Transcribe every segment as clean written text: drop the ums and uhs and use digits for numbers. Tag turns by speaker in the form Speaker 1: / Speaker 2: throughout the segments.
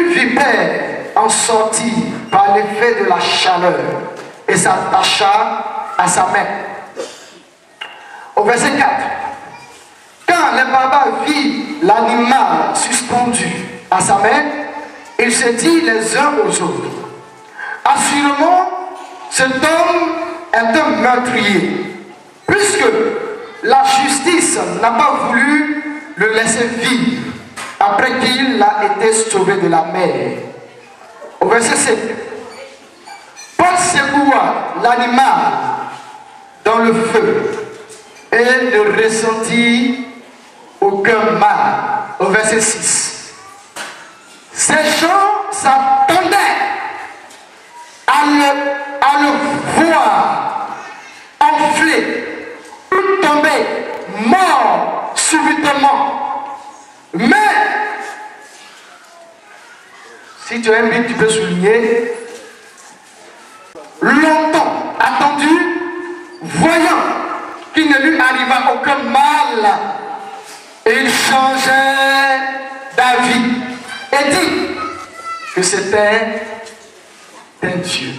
Speaker 1: une vipère en sortit par l'effet de la chaleur et s'attacha à sa main. Au verset 4. Quand le barbares vit l'animal suspendu à sa main, ils se disent les uns aux autres: assurément, cet homme est un meurtrier, puisque la justice n'a pas voulu le laisser vivre après qu'il a été sauvé de la mer. Au verset 7. Paul secoua l'animal dans le feu et ne ressentit aucun mal. Au verset 6. Ces gens s'attendaient à le voir enfler, tomber, mort subitement. Mais, si tu as un but, tu peux souligner, longtemps attendu, voyant qu'il ne lui arriva aucun mal, il changeait d'avis et dit que c'était un Dieu.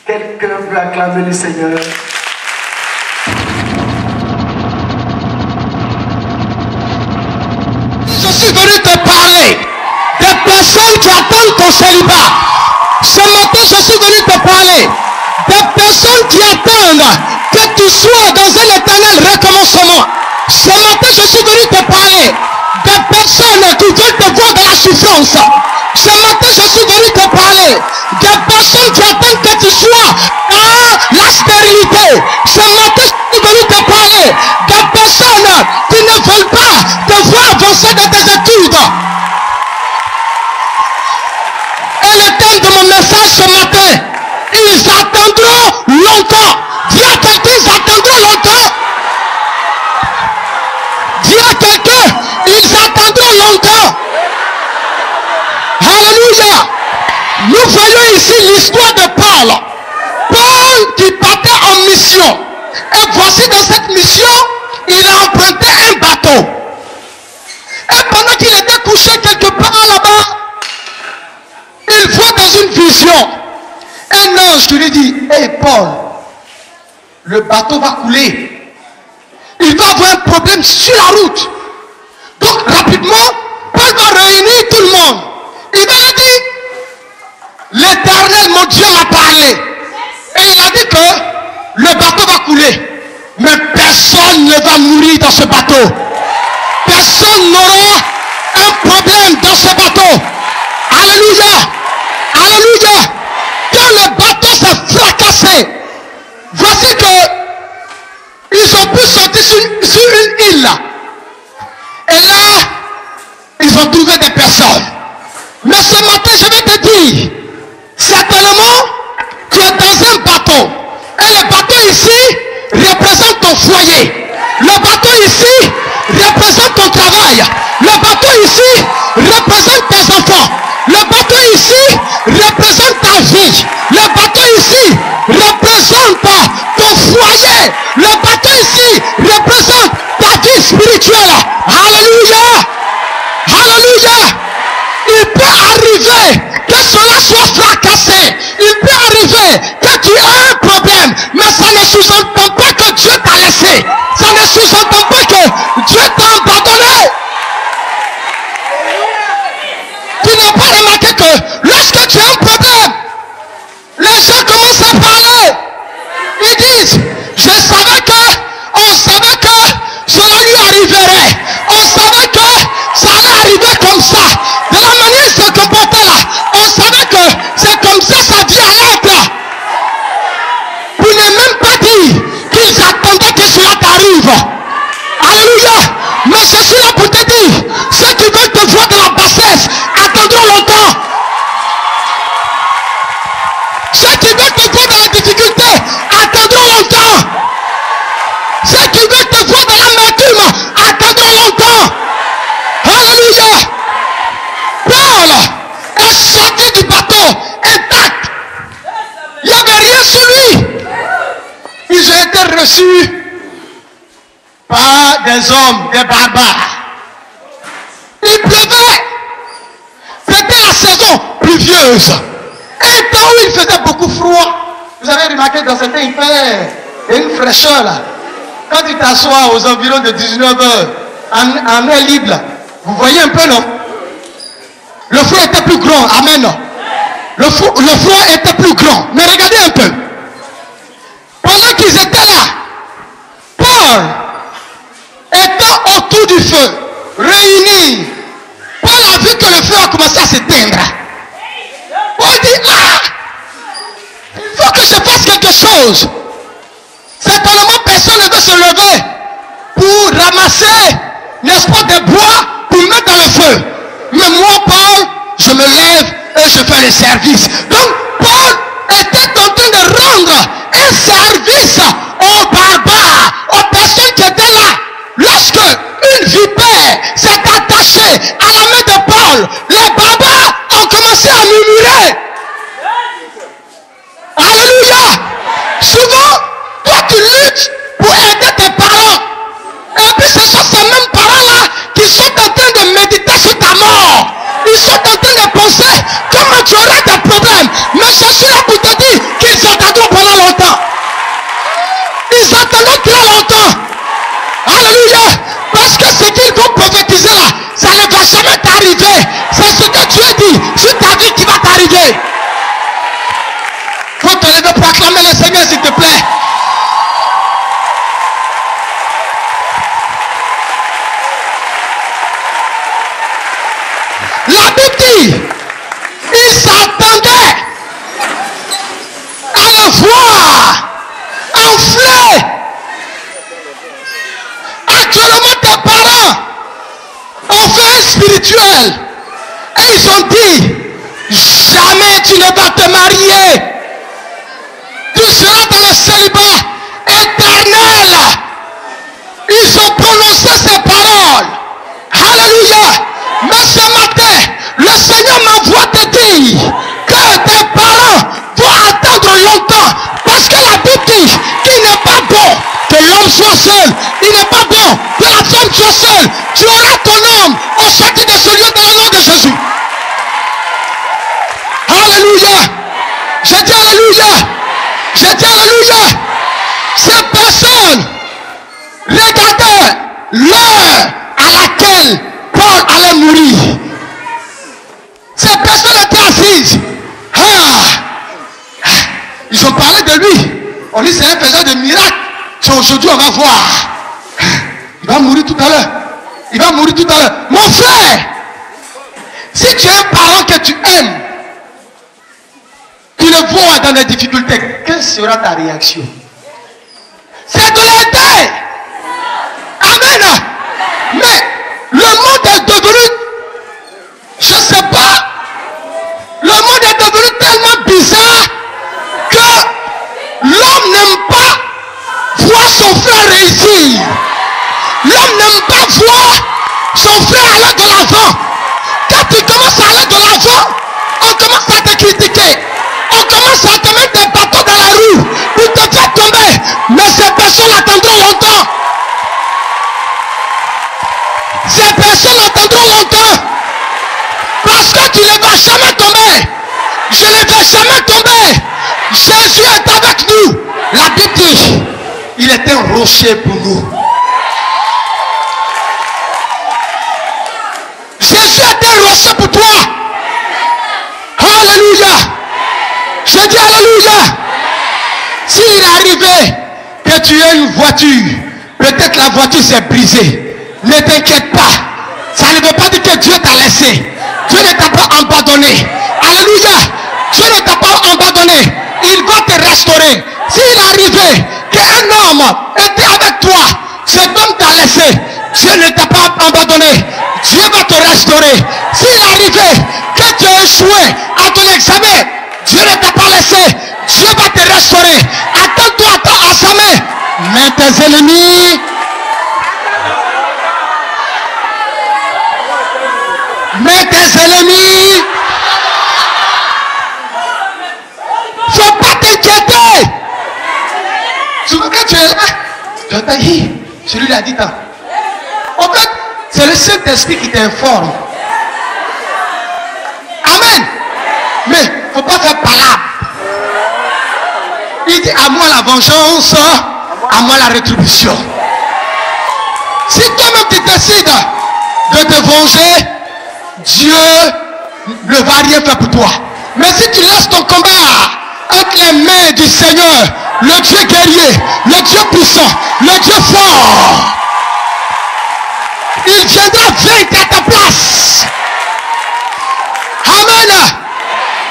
Speaker 1: Quelqu'un peut acclamer le Seigneur.
Speaker 2: Je suis venu te parler des personnes qui attendent ton célibat. Ce matin, je suis venu te parler des personnes qui attendent que tu sois dans un éternel recommencement. Ce matin, je suis venu te parler des personnes qui veulent te voir dans la souffrance. Ce matin, je suis venu te parler des personnes qui attendent que tu sois dans la stérilité. Ce matin, je suis venu te parler des personnes qui ne veulent pas te voir avancer dans tes études. Et le thème de mon message ce matin, ils attendront longtemps. Dis à quelqu'un, ils attendront longtemps. Dis à quelqu'un, ils attendront longtemps. Alléluia. Nous voyons ici l'histoire de Paul. Paul qui partait en mission. Et voici dans cette mission, il a emprunté un bateau. Et pendant qu'il était couché quelque part là-bas, il voit dans une vision un ange qui lui dit: hey Paul, le bateau va couler. Il va avoir un problème sur la route. Donc rapidement, Paul va réunir tout le monde. Il va lui dire: l'Éternel, mon Dieu, m'a parlé. Et il a dit que le bateau va couler. Mais personne ne va mourir dans ce bateau. Personne n'aura un problème dans ce bateau. Alléluia. Alléluia. Quand le bateau s'est fracassé, voici que ils ont pu sortir sur une île. Et là, ils ont trouvé des personnes. Mais ce matin, je vais te dire, certainement, tu es dans un bateau. Et le bateau ici représente ton foyer. Le bateau ici représente ton travail. Le bateau ici représente tes enfants. Le bateau ici représente ta vie. Le bateau ici représente ton foyer. Le bateau ici représente ta vie spirituelle. Alléluia. Alléluia. Il peut arriver que cela soit fracassé. Il peut arriver que tu aies un problème. Mais ça ne sous-entend pas que Dieu t'a laissé. Ça ne sous-entend pas que Dieu t'a abandonné. Tu n'as pas remarqué que lorsque tu as un problème, les gens commencent à parler. Ils disent: je savais que, on savait que cela lui arriverait. On savait que ça allait arriver comme ça. De la manière il se comportait là, on savait que c'est comme ça sa vie allait être. Pour ne même pas dire qu'ils attendaient que cela t'arrive. Alléluia. Mais je suis là pour te dire, ceux qui veulent te voir de la bassesse attendront longtemps. Ceux qui veulent te voir dans la difficulté attendront longtemps. Ceux qui veulent te voir dans l'amertume attendront longtemps. Alléluia. Paul est sorti du bateau intact. Il n'y avait rien sur lui. Ils ont été reçus par des hommes, des barbares. Il pleuvait. pluvieuse. Un temps où il faisait beaucoup froid. Vous avez remarqué dans certains, il fait une fraîcheur là. Quand tu t'assois aux environs de 19h en air libre, là, vous voyez un peu, non? Le froid était plus grand. Amen. Le froid était plus grand. Mais regardez un peu. Pendant qu'ils étaient là, Paul étant autour du feu, réunis, Paul a vu que le feu a commencé à s'éteindre. Paul dit, il faut que je fasse quelque chose. Certainement, personne ne veut se lever pour ramasser, n'est-ce pas, des bois pour mettre dans le feu. Mais moi, Paul, je me lève et je fais le service. Donc, Paul était en train de rendre un service aux barbares, aux personnes qui étaient là. Lorsque une vipère s'est attachée à la main de Paul, les barbares ont commencé à murmurer. Alléluia. Souvent, toi tu luttes pour aider tes parents. Et puis ce sont ces mêmes parents-là qui sont en train de méditer sur ta mort. Ils sont en train de penser comment tu auras des problèmes. Mais je suis là pour te dire qu'ils attendront pendant longtemps. Ils attendront très longtemps. Alléluia. Parce que ce qu'ils vont prophétiser là, ça ne va jamais t'arriver. C'est ce que Dieu dit sur ta vie qui va t'arriver. Faut te lever pour acclamer le Seigneur, s'il te plaît. La Bible dit, ils s'attendaient à le voir enfler. Actuellement, tes parents ont fait un spirituel et ils ont dit, jamais tu ne vas te marier. Tu seras dans le célibat éternel. Ils ont prononcé ces paroles. Alléluia. Mais ce matin, le Seigneur m'envoie te dire que tes parents vont attendre longtemps. Parce que la Bible dit qu'il n'est pas bon que l'homme soit seul. Il n'est pas bon que la femme soit seule. Tu auras ton homme au sortir de ce lieu dans le nom de Jésus. Alléluia. Je dis alléluia. Je dis alléluia. Ces personnes regardaient l'heure à laquelle Paul allait mourir. Ces personnes étaient assises. Ils ont parlé de lui. On dit c'est un faiseur de miracles. C'est aujourd'hui on va voir. Il va mourir tout à l'heure. Il va mourir tout à l'heure. Mon frère, si tu es un parent que tu aimes, tu le vois dans des difficultés, quelle sera ta réaction? C'est de l'aider. Amen. Mais le monde est devenu, je ne sais pas, le monde est devenu tellement bizarre que l'homme n'aime pas voir son frère réussir. L'homme n'aime pas voir son frère aller de l'avant. Quand tu commences à aller de l'avant, on commence à te critiquer. On commence à te mettre des bâtons dans la roue pour te faire tomber. Mais ces personnes attendront longtemps. Ces personnes attendront longtemps. Parce que tu ne vas jamais tomber. Je ne vais jamais tomber. Jésus est avec nous. La Bible dit, il est un rocher pour nous. Jésus est un rocher pour toi. Alléluia. Je dis alléluia. S'il arrivait que tu aies une voiture, peut-être la voiture s'est brisée. Ne t'inquiète pas. Ça ne veut pas dire que Dieu t'a laissé. Dieu ne t'a pas abandonné. Alléluia. Dieu ne t'a pas abandonné. Il va te restaurer. S'il arrivait qu'un homme était avec toi, cet homme t'a laissé, Dieu ne t'a pas abandonné. Dieu va te restaurer. S'il arrivait que tu as échoué à ton examen, Dieu ne t'a pas laissé. Dieu va te restaurer. Attends-toi à sa main. Mais tes ennemis, faut pas t'inquiéter. Souvent quand tu es là, tu entends, celui-là dit tant. En fait, c'est le Saint-Esprit qui t'informe. Amen. Mais il ne faut pas faire palabre. Il dit à moi la vengeance, à moi la rétribution. Si toi-même tu décides de te venger, Dieu ne va rien faire pour toi. Mais si tu laisses ton combat entre les mains du Seigneur, le Dieu guerrier, le Dieu puissant, le Dieu fort, il viendra vaincre à ta place. Amen.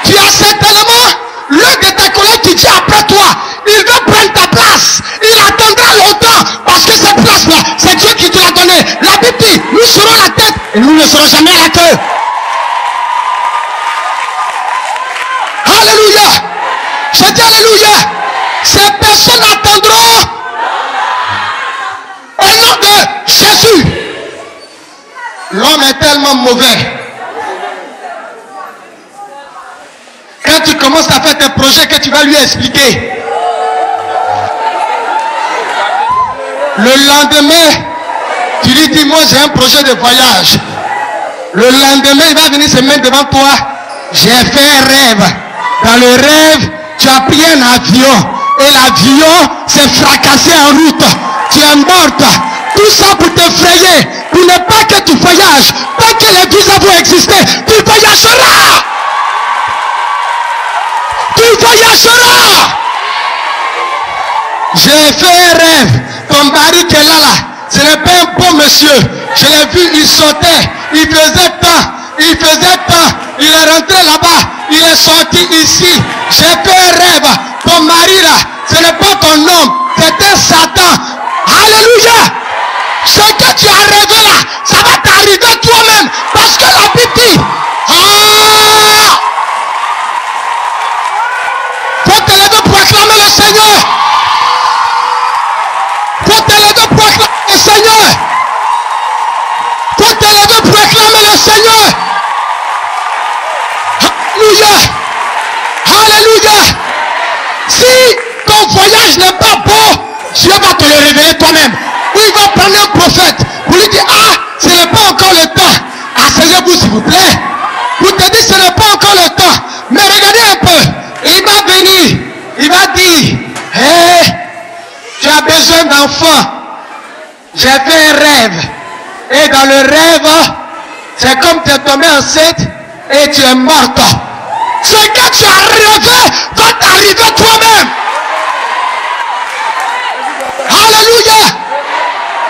Speaker 2: Tu as certainement l'un de tes collègues qui dit après toi, il veut prendre ta place. Il attendra longtemps parce que cette place-là, c'est Dieu qui te l'a donnée. La Bible dit, nous serons la tête et nous ne serons jamais la queue. Alléluia. Je dis alléluia. Ces personnes attendront au nom de Jésus. L'homme est tellement mauvais. Quand tu commences à faire tes projets que tu vas lui expliquer, le lendemain, tu lui dis, moi j'ai un projet de voyage. Le lendemain, il va venir se mettre devant toi. J'ai fait un rêve. Dans le rêve, tu as pris un avion. Et l'avion s'est fracassé en route. Tu es morte. Tout ça pour t'effrayer. Pour ne pas que tu voyages. Tant que les visas vont exister, tu voyageras. Tu voyageras. J'ai fait un rêve. Ton mari qui est là, ce n'est pas un bon monsieur. Je l'ai vu, il sautait. Il faisait temps. Il faisait temps. Il est rentré là-bas. Il est sorti ici. J'ai fait un rêve. Ton mari là, ce n'est pas ton homme. C'est un Satan. Alléluia. Ce que tu as rêvé là, ça va t'arriver toi-même. Parce que la Bible dit, faut te lever pour acclamer le Seigneur. Faut te lever pour acclamer le Seigneur. Faut te lever pour acclamer le Seigneur. Alléluia. Alléluia. Si ton voyage n'est pas beau, Dieu va te le révéler toi-même. Ou il va prendre un prophète pour lui dire, ah, ce n'est pas encore le temps. Asseyez-vous s'il vous plaît. Pour te dire, ce n'est pas encore le temps. Mais regardez un peu. Il va venir. Il va dire, hé, tu as besoin d'enfants. J'ai fait un rêve. Et dans le rêve, c'est comme tu es tombé enceinte et tu es morte. Ce que tu as rêvé va t'arriver toi-même. Alléluia.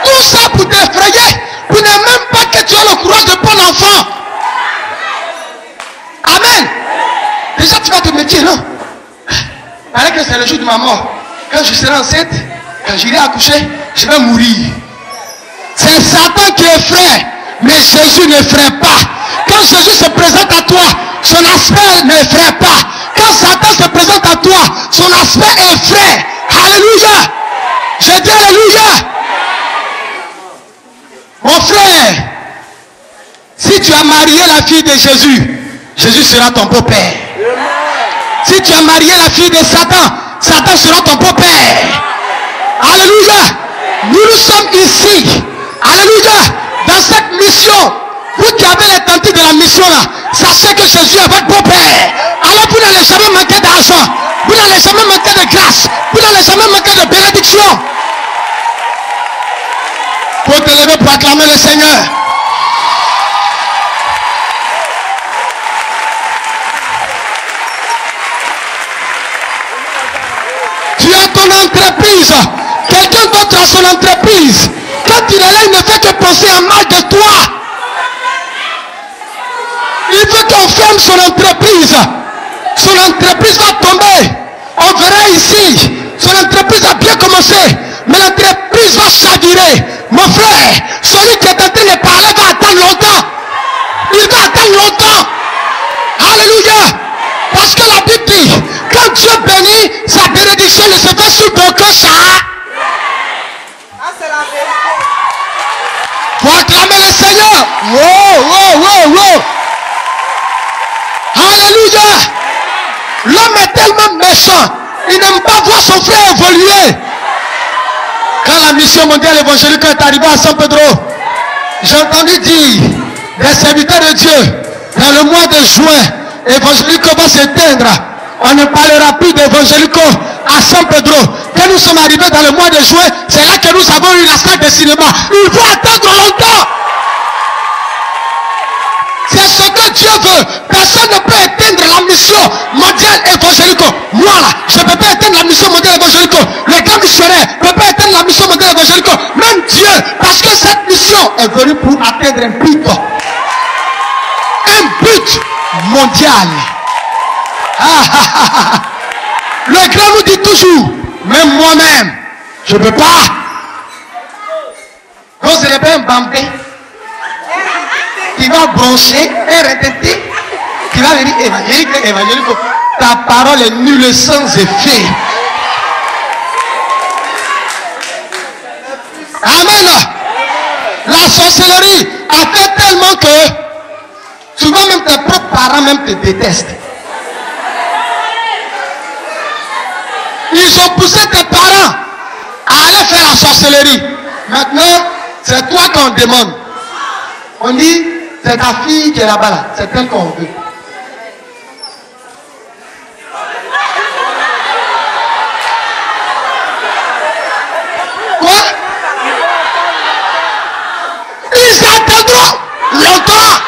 Speaker 2: Tout ça pour t'effrayer, pour ne même pas que tu aies le courage de prendre l'enfant. Amen. Déjà tu vas te méfier, non? Paraît que c'est le jour de ma mort. Quand je serai enceinte, quand j'irai accoucher, je vais mourir. C'est Satan qui effraie, mais Jésus n'effraie pas. Quand Jésus se présente à toi, son aspect n'effraie pas. Quand Satan se présente à toi, son aspect effraie. Alléluia. Je dis alléluia. Mon frère, si tu as marié la fille de Jésus, Jésus sera ton beau-père. Si tu as marié la fille de Satan, Satan sera ton beau-père. Alléluia. Nous sommes ici. Alléluia. Dans cette mission, vous qui avez les tentés de la mission là, sachez que Jésus est votre beau-père. Alors vous n'allez jamais manquer d'argent. Vous n'allez jamais manquer de grâce. Vous n'allez jamais manquer de bénédiction. Faut te lever pour acclamer le Seigneur. Tu as ton entreprise. Quelqu'un d'autre a son entreprise. Quand il est là, il ne fait que penser à mal de toi. Il veut qu'on ferme son entreprise. Son entreprise va tomber. On verra ici. Son entreprise a bien commencé. Mais l'entreprise va chavirer. Mon frère, celui qui est en train de parler va attendre longtemps. Il va attendre longtemps. Alléluia. Parce que la Bible dit, quand Dieu bénit, sa bénédiction ne se fait sur ton cœur, ça. Faut acclamer le Seigneur. Wow. Alléluia. L'homme est tellement méchant. Il n'aime pas voir son frère évoluer. Quand la mission mondiale évangélique est arrivée à San Pedro, j'ai entendu dire des serviteurs de Dieu, dans le mois de juin, évangélico va s'éteindre. On ne parlera plus d'évangélico à San Pedro. Quand nous sommes arrivés dans le mois de juin, c'est là que nous avons eu la salle de cinéma. Il faut attendre longtemps. C'est ce que Dieu veut. Personne ne peut éteindre la mission mondiale évangélique. Moi là, je ne peux pas éteindre la mission mondiale évangélique. Le grand missionnaire ne peut pas éteindre la mission mondiale évangélique. Même Dieu, parce que cette mission est venue pour atteindre un but. Un but mondial. Le grand nous dit toujours, même moi-même, je ne peux pas. Donc ce n'est pas un bambé qui va broncher, qui va venir évangélique. Ta parole est nulle sans effet. Amen. La sorcellerie a fait tellement que souvent même tes propres parents même te détestent. Ils ont poussé tes parents à aller faire la sorcellerie. Maintenant, c'est toi qu'on demande. On dit, c'est ta fille qui est là-bas, là. C'est elle qu'on veut. Quoi? Ils attendront longtemps.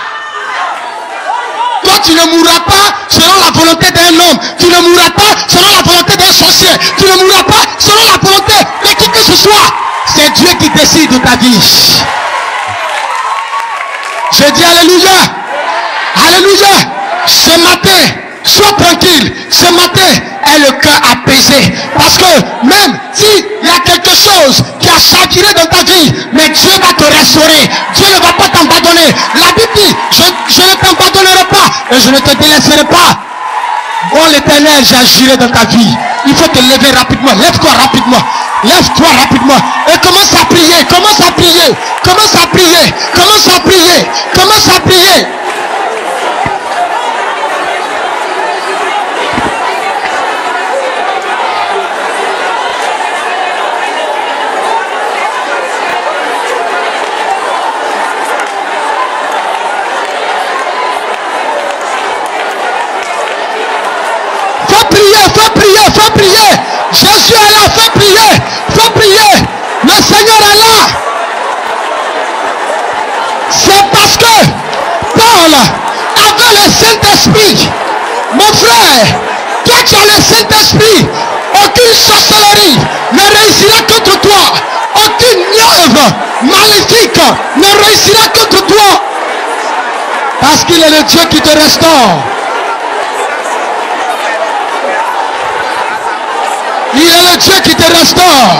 Speaker 2: Toi, tu ne mourras pas selon la volonté d'un homme. Tu ne mourras pas selon la volonté d'un sorcier. Tu ne mourras pas selon la volonté de qui que ce soit. C'est Dieu qui décide de ta vie. Je dis alléluia. Alléluia. Ce matin, sois tranquille. Ce matin, aie le cœur apaisé. Parce que même s'il y a quelque chose qui a chaviré dans ta vie, mais Dieu va te restaurer. Dieu ne va pas t'abandonner. La Bible dit, je ne t'abandonnerai pas et je ne te délaisserai pas. Bon l'Éternel, j'ai agiré dans ta vie. Il faut te lever rapidement. Lève-toi rapidement. Lève-toi rapidement. Et commence à prier. Commence à prier. Commence à prier. Commence à prier. Commence à prier. Faut prier, faut prier. Jésus est là, faut prier, faut prier. Le Seigneur est là. C'est parce que Paul avait le Saint-Esprit. Mon frère, toi tu as le Saint-Esprit. Aucune sorcellerie ne réussira contre toi. Aucune œuvre maléfique ne réussira contre toi. Parce qu'il est le Dieu qui te restaure. Il est le Dieu qui te restaure.